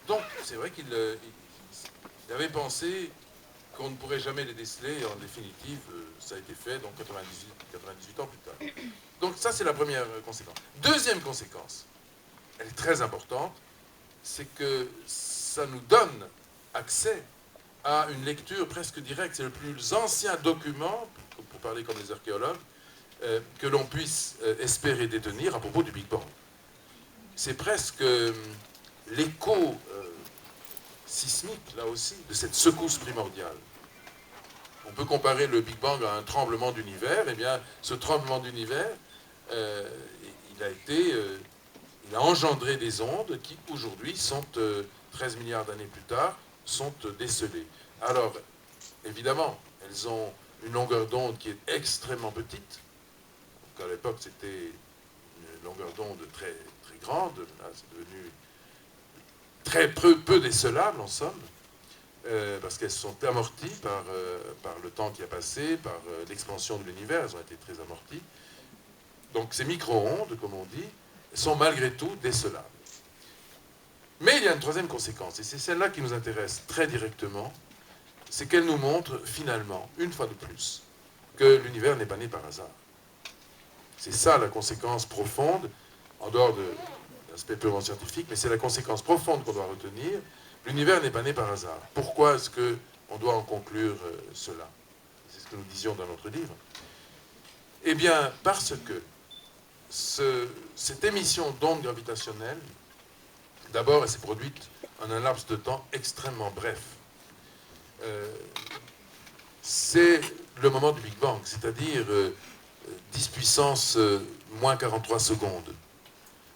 Donc, c'est vrai qu'il il avait pensé qu'on ne pourrait jamais les déceler, et en définitive, ça a été fait, donc 98 ans plus tard. Donc ça, c'est la première conséquence. Deuxième conséquence, elle est très importante, c'est que ça nous donne accès à une lecture presque directe. C'est le plus ancien document, pour parler comme les archéologues, que l'on puisse espérer détenir à propos du Big Bang. C'est presque l'écho sismique, là aussi, de cette secousse primordiale. On peut comparer le Big Bang à un tremblement d'univers. Eh bien, ce tremblement d'univers, euh, il a engendré des ondes qui, aujourd'hui, 13 milliards d'années plus tard, sont décelées. Alors, évidemment, elles ont une longueur d'onde qui est extrêmement petite. Donc, à l'époque, c'était une longueur d'onde très, très grande. Là, c'est devenu très peu décelable, en somme. Parce qu'elles sont amorties par le temps qui a passé, par l'expansion de l'univers, elles ont été très amorties. Donc ces micro-ondes, comme on dit, sont malgré tout décelables. Mais il y a une troisième conséquence, et c'est celle-là qui nous intéresse très directement, c'est qu'elle nous montre finalement, une fois de plus, que l'univers n'est pas né par hasard. C'est ça la conséquence profonde, en dehors de l'aspect purement scientifique, mais c'est la conséquence profonde qu'on doit retenir. L'univers n'est pas né par hasard. Pourquoi est-ce qu'on doit en conclure cela? C'est ce que nous disions dans notre livre. Eh bien, parce que cette émission d'ondes gravitationnelles, d'abord, elle s'est produite en un laps de temps extrêmement bref. C'est le moment du Big Bang, c'est-à-dire 10 puissance moins 43 secondes.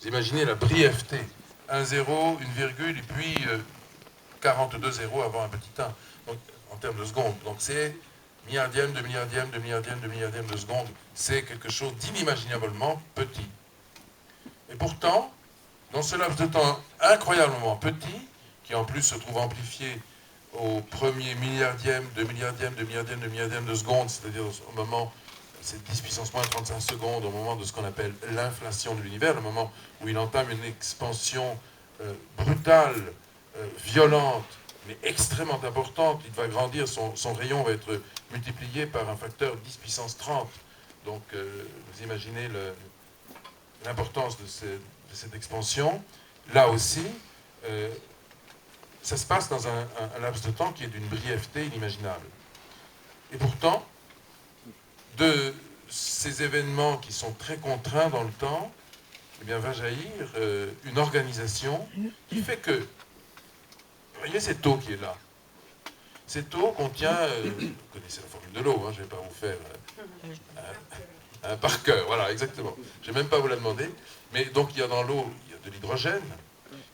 Vous imaginez la brièveté. Un zéro, une virgule, et puis 42 zéros avant un petit 1, donc, en termes de secondes. Donc c'est milliardième, de milliardième, de milliardième, de milliardième de seconde. C'est quelque chose d'inimaginablement petit. Et pourtant, dans ce laps de temps incroyablement petit, qui en plus se trouve amplifié au premier milliardième, de milliardième, de milliardième, de milliardième de seconde, c'est-à-dire au moment, c'est 10 puissance moins 35 secondes, au moment de ce qu'on appelle l'inflation de l'univers, le moment où il entame une expansion brutale, violente, mais extrêmement importante. Il va grandir, son rayon va être multiplié par un facteur 10 puissance 30. Donc, vous imaginez l'importance de cette expansion. Là aussi, ça se passe dans un laps de temps qui est d'une brièveté inimaginable. Et pourtant, de ces événements qui sont très contraints dans le temps, eh bien, va jaillir une organisation qui fait que, vous voyez cette eau qui est là. Cette eau contient, vous connaissez la formule de l'eau, hein, je ne vais pas vous faire un par cœur, voilà, exactement. Je ne vais même pas vous la demander. Mais donc, il y a dans l'eau, il y a de l'hydrogène.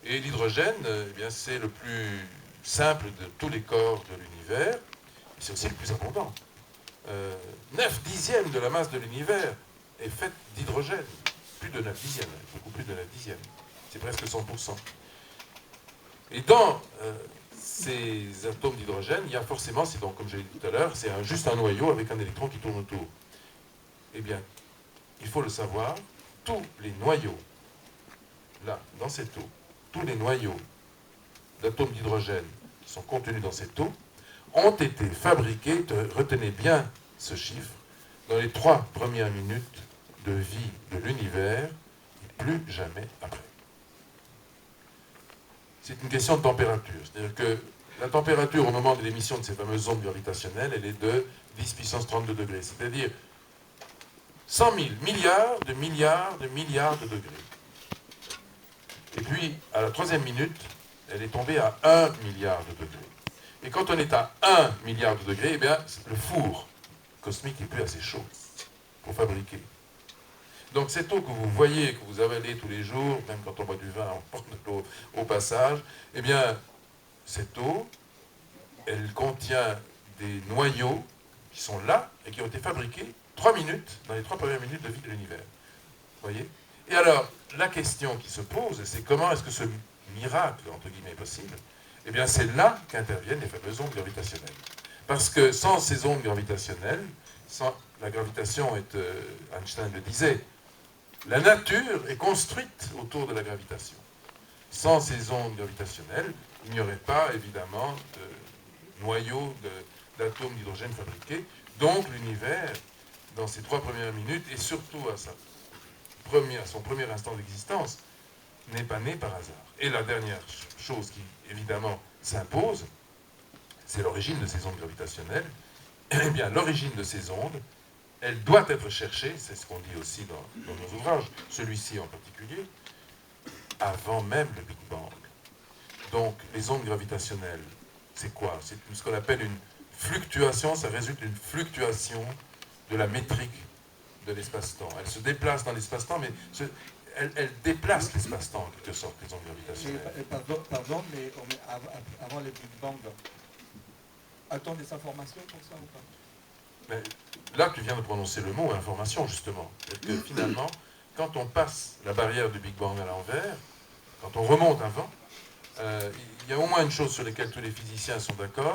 Et l'hydrogène, eh bien, c'est le plus simple de tous les corps de l'univers. Et c'est aussi le plus abondant. 9 dixièmes de la masse de l'univers est faite d'hydrogène. Plus de 9 dixièmes, beaucoup plus de 9 dixièmes. C'est presque 100%. Et dans ces atomes d'hydrogène, il y a forcément, c'est donc, comme je l'ai dit tout à l'heure, c'est juste un noyau avec un électron qui tourne autour. Eh bien, il faut le savoir, tous les noyaux, là, dans cette eau, tous les noyaux d'atomes d'hydrogène qui sont contenus dans cette eau ont été fabriqués, retenez bien ce chiffre, dans les 3 premières minutes de vie de l'univers et plus jamais après. C'est une question de température. C'est-à-dire que la température au moment de l'émission de ces fameuses ondes gravitationnelles, elle est de 10 puissance 32 degrés. C'est-à-dire 100 000 milliards de milliards de milliards de degrés. Et puis, à la 3e minute, elle est tombée à 1 milliard de degrés. Et quand on est à 1 milliard de degrés, eh bien, le four cosmique n'est plus assez chaud pour fabriquer. Donc cette eau que vous voyez, que vous avalez tous les jours, même quand on boit du vin, on porte de l'eau au passage, eh bien, cette eau, elle contient des noyaux qui sont là et qui ont été fabriqués 3 minutes, dans les 3 premières minutes de vie de l'univers. Vous voyez? Et alors, la question qui se pose, c'est comment est-ce que ce miracle, entre guillemets, est possible? Eh bien, c'est là qu'interviennent les fameuses ondes gravitationnelles. Parce que sans ces ondes gravitationnelles, la gravitation est, Einstein le disait, la nature est construite autour de la gravitation. sans ces ondes gravitationnelles, il n'y aurait pas, évidemment, de noyau d'atomes d'hydrogène fabriqués. Donc l'univers, dans ses 3 premières minutes, et surtout à son premier instant d'existence, n'est pas né par hasard. Et la dernière chose qui, évidemment, s'impose, c'est l'origine de ces ondes gravitationnelles. Eh bien, l'origine de ces ondes, elle doit être cherchée, c'est ce qu'on dit aussi dans nos ouvrages, celui-ci en particulier, avant même le Big Bang. Donc, les ondes gravitationnelles, c'est quoi? C'est ce qu'on appelle une fluctuation, ça résulte d'une fluctuation de la métrique de l'espace-temps. Elle se déplace dans l'espace-temps, mais elle déplace l'espace-temps en quelque sorte, les ondes gravitationnelles. Pardon, mais avant le Big Bang, a-t-on des informations pour ça ou pas? Mais là, tu viens de prononcer le mot information, justement. C'est que finalement, quand on passe la barrière du Big Bang à l'envers, quand on remonte avant, il y a au moins une chose sur laquelle tous les physiciens sont d'accord,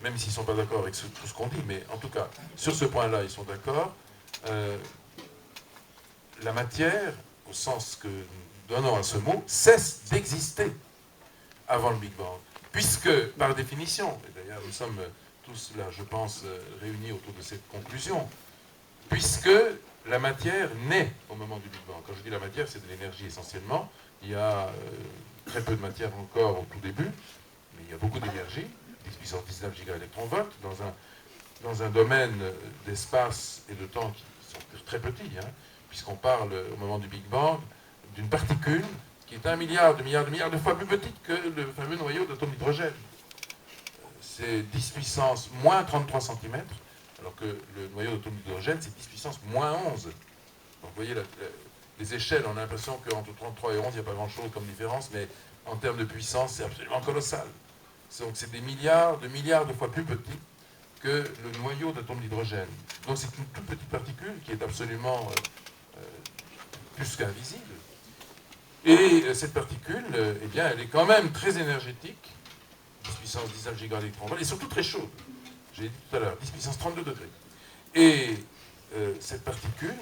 même s'ils ne sont pas d'accord avec tout ce qu'on dit, mais en tout cas, sur ce point-là, ils sont d'accord. La matière, au sens que nous donnons à ce mot, cesse d'exister avant le Big Bang. Puisque, par définition, et d'ailleurs nous sommes tous là, je pense, réunis autour de cette conclusion, puisque la matière naît au moment du Big Bang. Quand je dis la matière, c'est de l'énergie essentiellement. Il y a très peu de matière encore au tout début, mais il y a beaucoup d'énergie, 10 puissance 19 gigaélectronvolts, dans un domaine d'espace et de temps qui sont très petits, hein, puisqu'on parle au moment du Big Bang d'une particule qui est 1 milliard de fois plus petite que le fameux noyau d'atomes d'hydrogène. C'est 10 puissance moins 33 cm, alors que le noyau d'atomes d'hydrogène, c'est 10 puissance moins 11. Donc vous voyez, les échelles, on a l'impression qu'entre 33 et 11, il n'y a pas grand-chose comme différence, mais en termes de puissance, c'est absolument colossal. Donc c'est des milliards de fois plus petit que le noyau d'atomes d'hydrogène. Donc c'est une toute petite particule qui est absolument plus qu'invisible. Et cette particule, eh bien, elle est quand même très énergétique, 10 puissance 19 gigaélectronvolts, et surtout très chaude. J'ai dit tout à l'heure, 10 puissance 32 degrés. Et cette particule,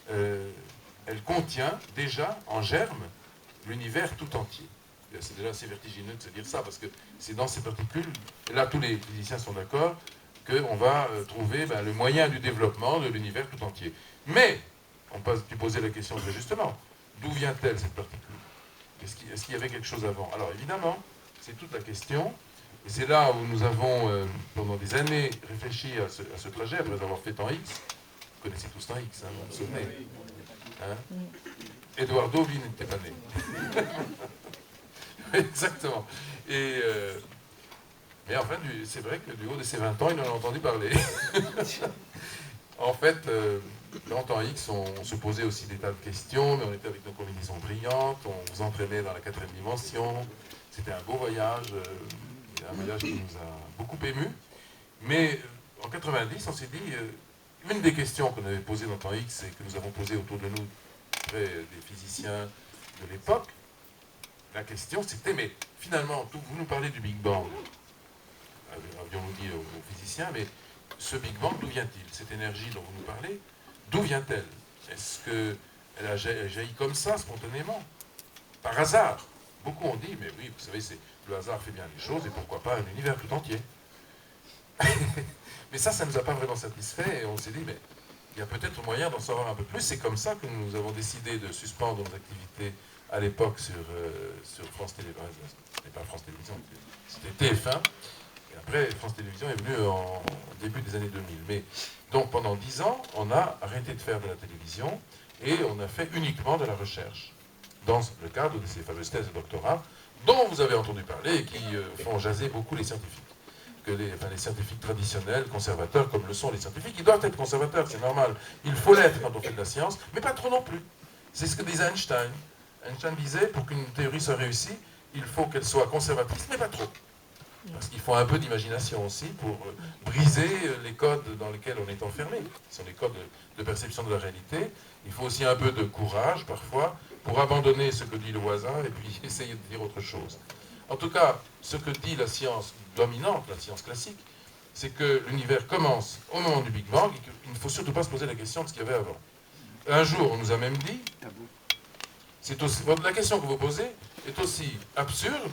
elle contient déjà en germe l'univers tout entier. C'est déjà assez vertigineux de se dire ça, parce que c'est dans ces particules, et là tous les physiciens sont d'accord, qu'on va trouver le moyen du développement de l'univers tout entier. Mais, on peut se poser la question très justement, d'où vient-elle cette particule? Est-ce qu'il y avait quelque chose avant? Alors évidemment, c'est toute la question, et c'est là où nous avons, pendant des années, réfléchi à ce trajet, après avoir fait temps X. Vous connaissez tous temps X, hein, vous vous souvenez, hein? Eduardo, lui, n'était pas né. Exactement. Et, mais enfin, c'est vrai que du haut de ses 20 ans, il en a entendu parler. En fait, dans temps X, on se posait aussi des tas de questions, mais on était avec nos combinaisons brillantes, on vous entraînait dans la 4e dimension. C'était un beau voyage, un voyage qui nous a beaucoup émus. Mais en 90, on s'est dit, une des questions qu'on avait posées dans temps X et que nous avons posées autour de nous, près des physiciens de l'époque, la question c'était, mais finalement, vous nous parlez du Big Bang, avions-nous dit aux physiciens, mais ce Big Bang, d'où vient-il? Cette énergie dont vous nous parlez, d'où vient-elle? Est-ce qu'elle a jailli comme ça, spontanément? Par hasard? Beaucoup ont dit, mais oui, vous savez, le hasard fait bien les choses, et pourquoi pas un univers tout entier? Mais ça ne nous a pas vraiment satisfait, et on s'est dit, mais il y a peut-être moyen d'en savoir un peu plus. C'est comme ça que nous avons décidé de suspendre nos activités à l'époque sur France Télévisions. C'était pas France Télévisions, c'était TF1. Et après, France Télévisions est venue en début des années 2000. Mais donc pendant 10 ans, on a arrêté de faire de la télévision et on a fait uniquement de la recherche dans le cadre de ces fameuses thèses de doctorat dont vous avez entendu parler et qui font jaser beaucoup les scientifiques. Les scientifiques traditionnels, conservateurs, comme le sont les scientifiques, ils doivent être conservateurs, c'est normal. Il faut l'être quand on fait de la science, mais pas trop non plus. C'est ce que disait Einstein. Einstein disait, pour qu'une théorie soit réussie, il faut qu'elle soit conservatrice, mais pas trop. Parce qu'il faut un peu d'imagination aussi pour briser les codes dans lesquels on est enfermé. Ce sont les codes de perception de la réalité. Il faut aussi un peu de courage, parfois, pour abandonner ce que dit le voisin et puis essayer de dire autre chose. En tout cas, ce que dit la science dominante, la science classique, c'est que l'univers commence au moment du Big Bang et qu'il ne faut surtout pas se poser la question de ce qu'il y avait avant. Un jour, on nous a même dit, la question que vous posez est aussi absurde